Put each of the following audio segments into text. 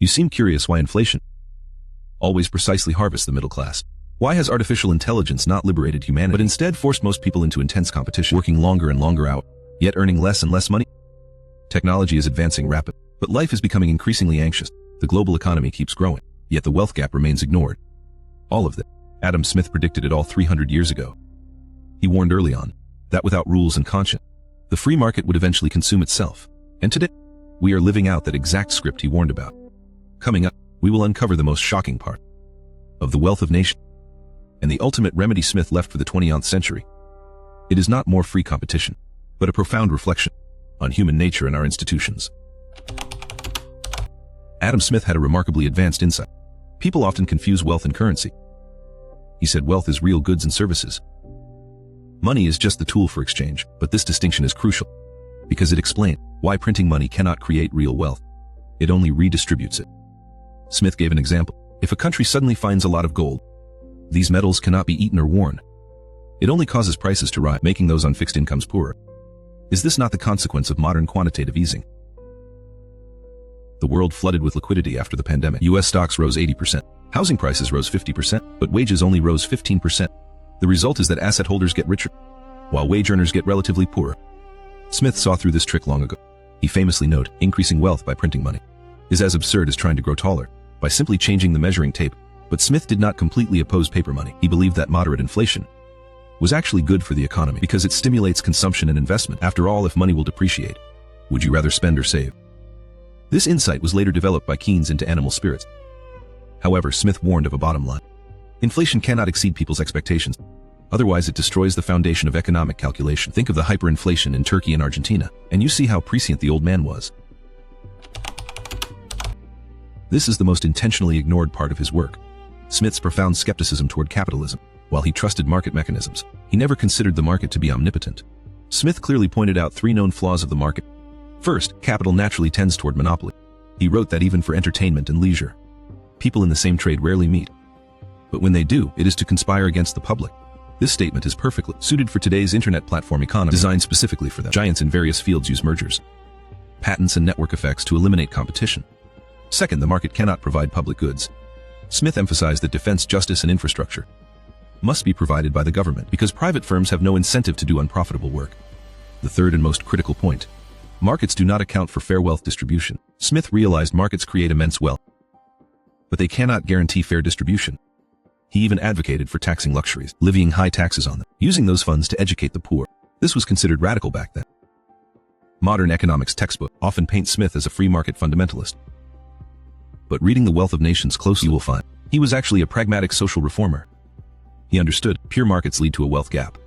You seem curious why inflation always precisely harvests the middle class. Why has artificial intelligence not liberated humanity, but instead forced most people into intense competition, working longer and longer hours, yet earning less and less money? Technology is advancing rapidly, but life is becoming increasingly anxious. The global economy keeps growing, yet the wealth gap remains ignored. All of this, Adam Smith predicted it all 300 years ago. He warned early on that without rules and conscience, the free market would eventually consume itself. And today, we are living out that exact script he warned about. Coming up, we will uncover the most shocking part of the wealth of nations and the ultimate remedy Smith left for the 20th century. It is not more free competition, but a profound reflection on human nature and our institutions. Adam Smith had a remarkably advanced insight. People often confuse wealth and currency. He said wealth is real goods and services. Money is just the tool for exchange, but this distinction is crucial because it explains why printing money cannot create real wealth. It only redistributes it. Smith gave an example. If a country suddenly finds a lot of gold, these metals cannot be eaten or worn. It only causes prices to rise, making those on fixed incomes poorer. Is this not the consequence of modern quantitative easing? The world flooded with liquidity after the pandemic. US stocks rose 80%. Housing prices rose 50%, but wages only rose 15%. The result is that asset holders get richer, while wage earners get relatively poorer. Smith saw through this trick long ago. He famously noted, increasing wealth by printing money is as absurd as trying to grow taller by simply changing the measuring tape. But Smith did not completely oppose paper money. He believed that moderate inflation was actually good for the economy because it stimulates consumption and investment. After all, if money will depreciate, would you rather spend or save? This insight was later developed by Keynes into animal spirits. However, Smith warned of a bottom line. Inflation cannot exceed people's expectations. Otherwise, it destroys the foundation of economic calculation. Think of the hyperinflation in Turkey and Argentina, and you see how prescient the old man was. This is the most intentionally ignored part of his work. Smith's profound skepticism toward capitalism. While he trusted market mechanisms, he never considered the market to be omnipotent. Smith clearly pointed out three known flaws of the market. First, capital naturally tends toward monopoly. He wrote that even for entertainment and leisure, people in the same trade rarely meet. But when they do, it is to conspire against the public. This statement is perfectly suited for today's internet platform economy, designed specifically for them. Giants in various fields use mergers, patents, and network effects to eliminate competition. Second, the market cannot provide public goods. Smith emphasized that defense, justice, and infrastructure must be provided by the government because private firms have no incentive to do unprofitable work. The third and most critical point: markets do not account for fair wealth distribution. Smith realized markets create immense wealth, but they cannot guarantee fair distribution. He even advocated for taxing luxuries, levying high taxes on them, using those funds to educate the poor. This was considered radical back then. Modern economics textbook often paint Smith as a free market fundamentalist. But reading The Wealth of Nations closely, you will find he was actually a pragmatic social reformer. He understood pure markets lead to a wealth gap,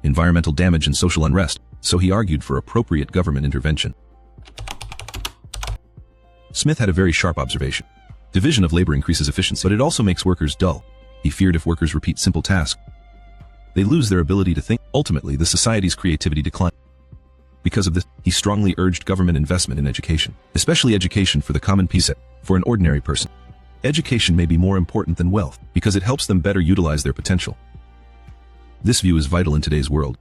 environmental damage, and social unrest, so he argued for appropriate government intervention. Smith had a very sharp observation. Division of labor increases efficiency, but it also makes workers dull. He feared if workers repeat simple tasks, they lose their ability to think. Ultimately, the society's creativity declined. Because of this, he strongly urged government investment in education, especially education for the common people. For an ordinary person, education may be more important than wealth because it helps them better utilize their potential. This view is vital in today's world.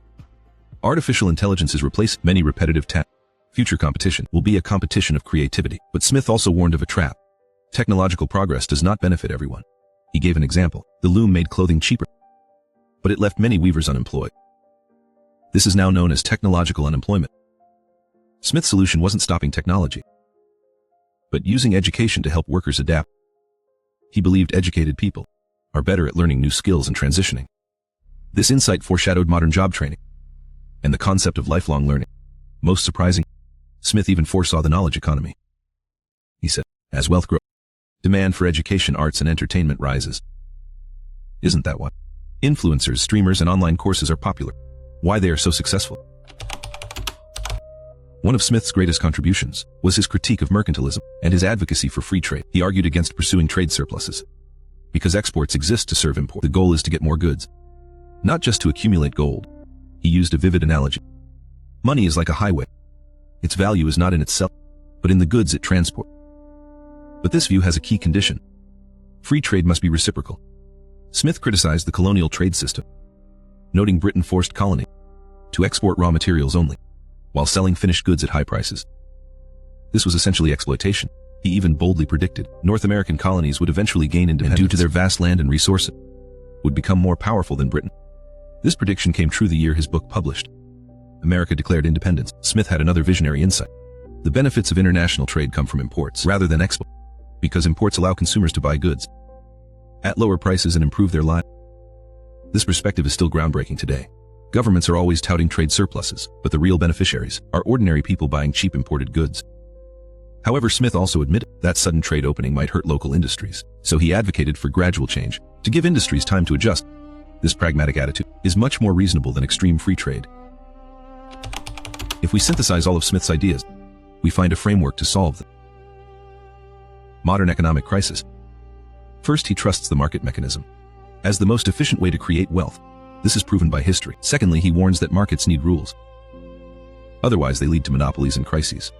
Artificial intelligence is replacing many repetitive tasks. Future competition will be a competition of creativity. But Smith also warned of a trap. Technological progress does not benefit everyone. He gave an example. The loom made clothing cheaper, but it left many weavers unemployed. This is now known as technological unemployment. Smith's solution wasn't stopping technology, but using education to help workers adapt. He believed educated people are better at learning new skills and transitioning. This insight foreshadowed modern job training and the concept of lifelong learning. Most surprising, Smith even foresaw the knowledge economy. He said, as wealth grows, demand for education, arts, and entertainment rises. Isn't that why influencers, streamers, and online courses are popular? Why they are so successful? One of Smith's greatest contributions was his critique of mercantilism and his advocacy for free trade. He argued against pursuing trade surpluses because exports exist to serve import. The goal is to get more goods, not just to accumulate gold. He used a vivid analogy. Money is like a highway. Its value is not in itself, but in the goods it transports. But this view has a key condition. Free trade must be reciprocal. Smith criticized the colonial trade system, noting Britain forced colonies to export raw materials only, while selling finished goods at high prices. This was essentially exploitation. He even boldly predicted North American colonies would eventually gain independence, and due to their vast land and resources, would become more powerful than Britain. This prediction came true the year his book published. America declared independence. Smith had another visionary insight. The benefits of international trade come from imports rather than exports, because imports allow consumers to buy goods at lower prices and improve their lives. This perspective is still groundbreaking today. Governments are always touting trade surpluses, but the real beneficiaries are ordinary people buying cheap imported goods. However, Smith also admitted that sudden trade opening might hurt local industries, so he advocated for gradual change to give industries time to adjust. This pragmatic attitude is much more reasonable than extreme free trade. If we synthesize all of Smith's ideas, we find a framework to solve the modern economic crisis. First, he trusts the market mechanism as the most efficient way to create wealth. This is proven by history. Secondly, he warns that markets need rules. Otherwise, they lead to monopolies and crises.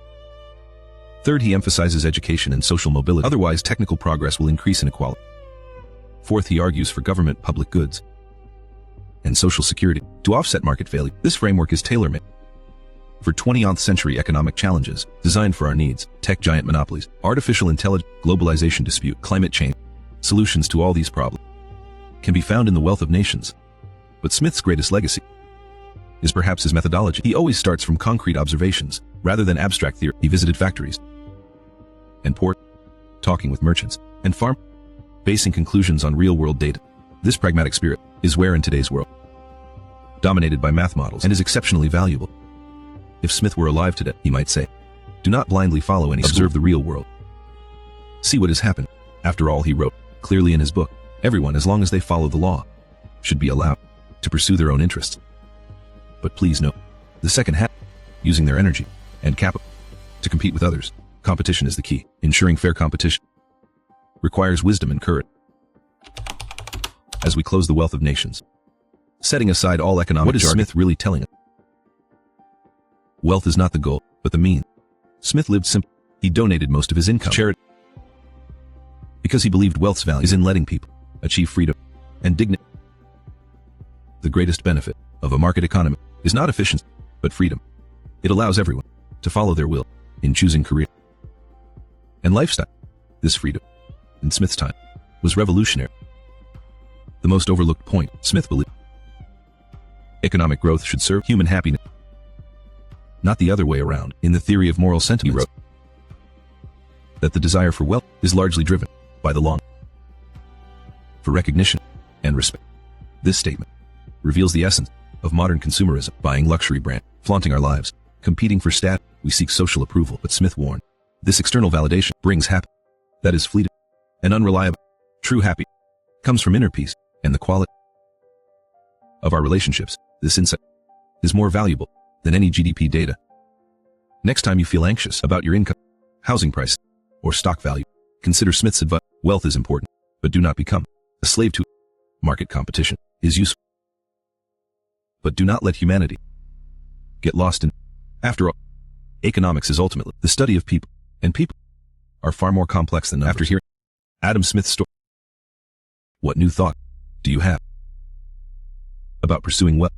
Third, he emphasizes education and social mobility. Otherwise, technical progress will increase inequality. Fourth, he argues for government public goods and social security to offset market failure. This framework is tailor-made for 20th century economic challenges, designed for our needs: tech giant monopolies, artificial intelligence, globalization dispute, climate change. Solutions to all these problems can be found in the Wealth of Nations. But Smith's greatest legacy is perhaps his methodology. He always starts from concrete observations, rather than abstract theory. He visited factories and ports, talking with merchants and farmers, basing conclusions on real-world data. This pragmatic spirit is rare in today's world, dominated by math models, and is exceptionally valuable. If Smith were alive today, he might say, "Do not blindly follow any school. Observe the real world. See what has happened." After all, he wrote clearly in his book, everyone, as long as they follow the law, should be allowed to pursue their own interests. But please note, the second half, using their energy and capital to compete with others. Competition is the key. Ensuring fair competition requires wisdom and courage. As we close the Wealth of Nations, setting aside all economic jargon, what is Smith really telling us? Wealth is not the goal, but the means. Smith lived simply. He donated most of his income to charity because he believed wealth's value is in letting people achieve freedom and dignity. The greatest benefit of a market economy is not efficiency, but freedom. It allows everyone to follow their will in choosing career and lifestyle. This freedom, in Smith's time, was revolutionary. The most overlooked point, Smith believed economic growth should serve human happiness, not the other way around. In the theory of moral sentiments, he wrote that the desire for wealth is largely driven by the longing for recognition and respect. This statement reveals the essence of modern consumerism: buying luxury brand, flaunting our lives, competing for status. We seek social approval, but Smith warned, this external validation brings happiness that is fleeting and unreliable. True happiness comes from inner peace and the quality of our relationships. This insight is more valuable than any GDP data. Next time you feel anxious about your income, housing prices, or stock value, consider Smith's advice. Wealth is important, but do not become a slave to it. Market competition is useful, but do not let humanity get lost in it. After all, economics is ultimately the study of people, and people are far more complex than numbers. After hearing Adam Smith's story, what new thought do you have about pursuing wealth?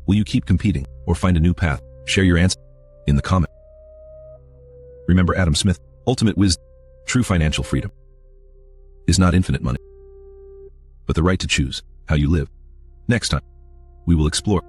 Will you keep competing or find a new path? Share your answer in the comment. Remember Adam Smith, ultimate wisdom: true financial freedom is not infinite money, but the right to choose how you live. Next time, we will explore